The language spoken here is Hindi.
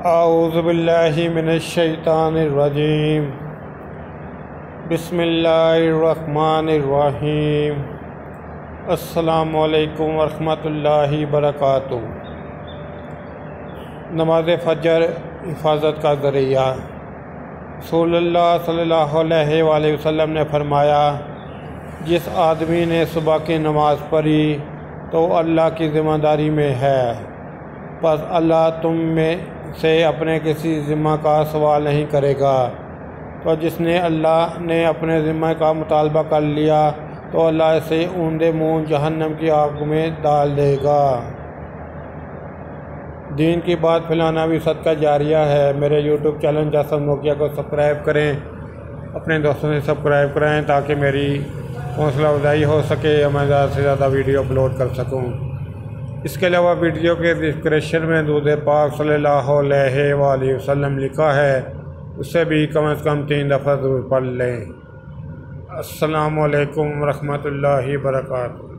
औज़ु बिल्लाहि मिनश्शैतानिर्रजीम बिस्मिल्लाहिर्रहमानिर्रहीम अस्सलामु अलैकुम वरहमतुल्लाहि वबरकातुहू। नमाज फ़जर हिफाजत का ज़रिया। रसूलुल्लाह सल्लल्लाहु अलैहि वसल्लम ने फरमाया, जिस आदमी ने सुबह की नमाज़ पढ़ी तो अल्लाह की ज़िम्मेदारी में है, बस अल्लाह तुम में से अपने किसी ज़िम्मा का सवाल नहीं करेगा। तो जिसने अल्लाह ने अपने ज़िम्मे का मुतालबा कर लिया तो अल्लाह इसे ऊंधे मुँह जहन्नम की आग में डाल देगा। दीन की बात फैलाना भी सदका जारिया है। मेरे यूट्यूब चैनल जासम नोकिया को सब्सक्राइब करें, अपने दोस्तों से सब्सक्राइब कराएँ ताकि मेरी हौसला अफजाई हो सके या मैं ज़्यादा से ज़्यादा वीडियो अपलोड कर सकूँ। इसके अलावा वीडियो के डिस्क्रिप्शन में दूध पाक सल्लल्लाहु अलैहि वसल्लम लिखा है, उससे भी कम से कम 3 दफ़ा ज़रूर पढ़ लें। अस्सलामु अलैकुम रहमतुल्लाहि व बरकातुहू।